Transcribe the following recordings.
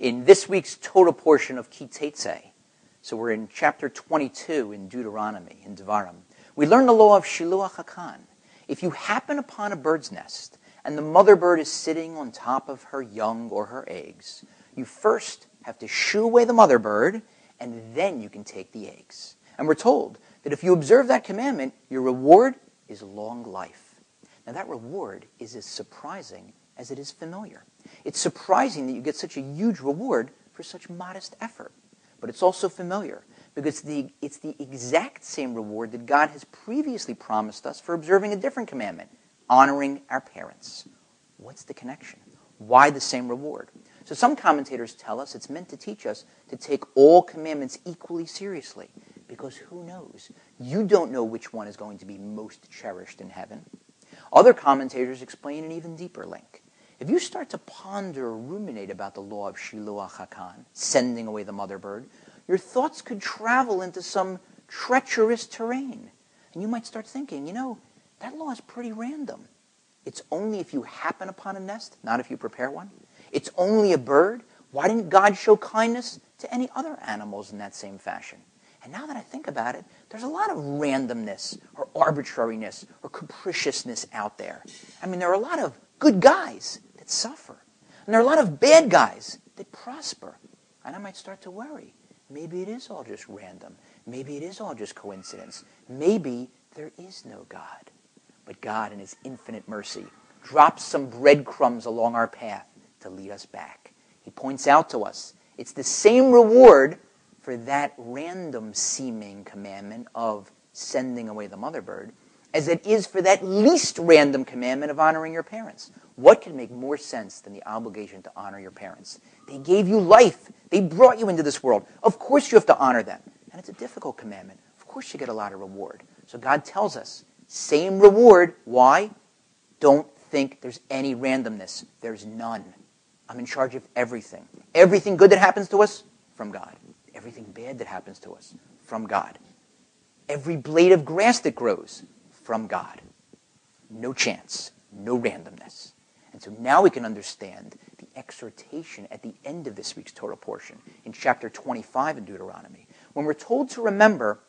in this week's Torah portion of Ki-Tetze. So we're in chapter 22 in Deuteronomy, in Devarim. We learn the law of Shiluach HaKan. If you happen upon a bird's nest and the mother bird is sitting on top of her young or her eggs, you first have to shoo away the mother bird, and then you can take the eggs. And we're told that if you observe that commandment, your reward is long life. Now that reward is as surprising as it is familiar. It's surprising that you get such a huge reward for such modest effort. But it's also familiar because it's the exact same reward that God has previously promised us for observing a different commandment, honoring our parents. What's the connection? Why the same reward? So some commentators tell us it's meant to teach us to take all commandments equally seriously, because who knows? You don't know which one is going to be most cherished in heaven. Other commentators explain an even deeper link. If you start to ponder or ruminate about the law of Shiluach HaKan, sending away the mother bird, your thoughts could travel into some treacherous terrain. And you might start thinking, that law is pretty random. It's only if you happen upon a nest, not if you prepare one. It's only a bird. Why didn't God show kindness to any other animals in that same fashion? And now that I think about it, there's a lot of randomness or arbitrariness or capriciousness out there. There are a lot of good guys that suffer. And there are a lot of bad guys that prosper. And I might start to worry. Maybe it is all just random. Maybe it is all just coincidence. Maybe there is no God. But God, in His infinite mercy, drops some breadcrumbs along our path to lead us back. He points out to us it's the same reward for that random-seeming commandment of sending away the mother bird as it is for that least random commandment of honoring your parents. What can make more sense than the obligation to honor your parents? They gave you life. They brought you into this world. Of course you have to honor them. And it's a difficult commandment. Of course you get a lot of reward. So God tells us, same reward. Why? Don't think there's any randomness. There's none. I'm in charge of everything. Everything good that happens to us, from God. Everything bad that happens to us, from God. Every blade of grass that grows, from God. No chance, no randomness. And so now we can understand the exhortation at the end of this week's Torah portion, in chapter 25 in Deuteronomy, when we're told to remember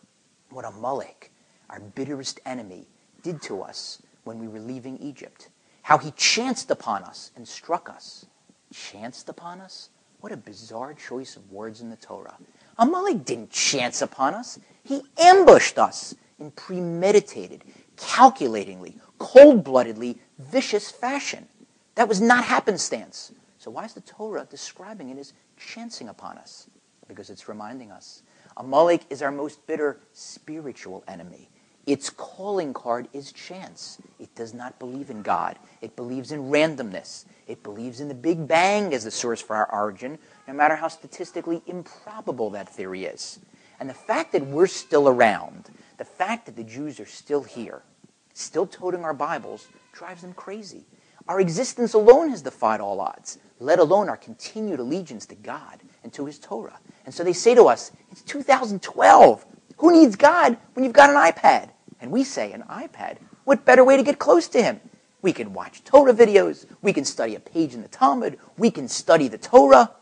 what Amalek, our bitterest enemy, did to us when we were leaving Egypt. How he chanced upon us and struck us. Chanced upon us? What a bizarre choice of words in the Torah. Amalek didn't chance upon us. He ambushed us in premeditated, calculatingly, cold-bloodedly, vicious fashion. That was not happenstance. So why is the Torah describing it as chancing upon us? Because it's reminding us. Amalek is our most bitter spiritual enemy. Its calling card is chance. It does not believe in God. It believes in randomness. It believes in the Big Bang as the source for our origin, no matter how statistically improbable that theory is. And the fact that we're still around, the fact that the Jews are still here, still toting our Bibles, drives them crazy. Our existence alone has defied all odds, let alone our continued allegiance to God and to His Torah. And so they say to us, it's 2012. Who needs God when you've got an iPad? And we say, an iPad? What better way to get close to Him? We can watch Torah videos. We can study a page in the Talmud. We can study the Torah.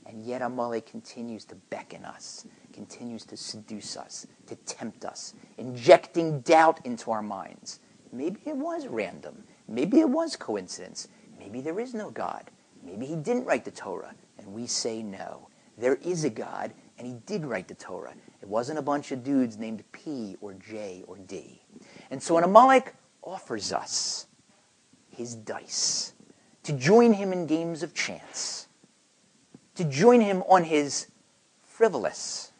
And yet Amalek continues to beckon us, continues to seduce us, to tempt us, injecting doubt into our minds. Maybe it was random. Maybe it was coincidence. Maybe there is no God. Maybe He didn't write the Torah. And we say no. There is a God, and He did write the Torah. It wasn't a bunch of dudes named P or J or D. And so when Amalek offers us his dice, to join him in games of chance, to join him on his frivolous,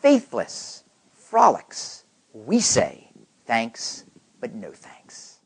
faithless frolics, we say thanks, but no thanks.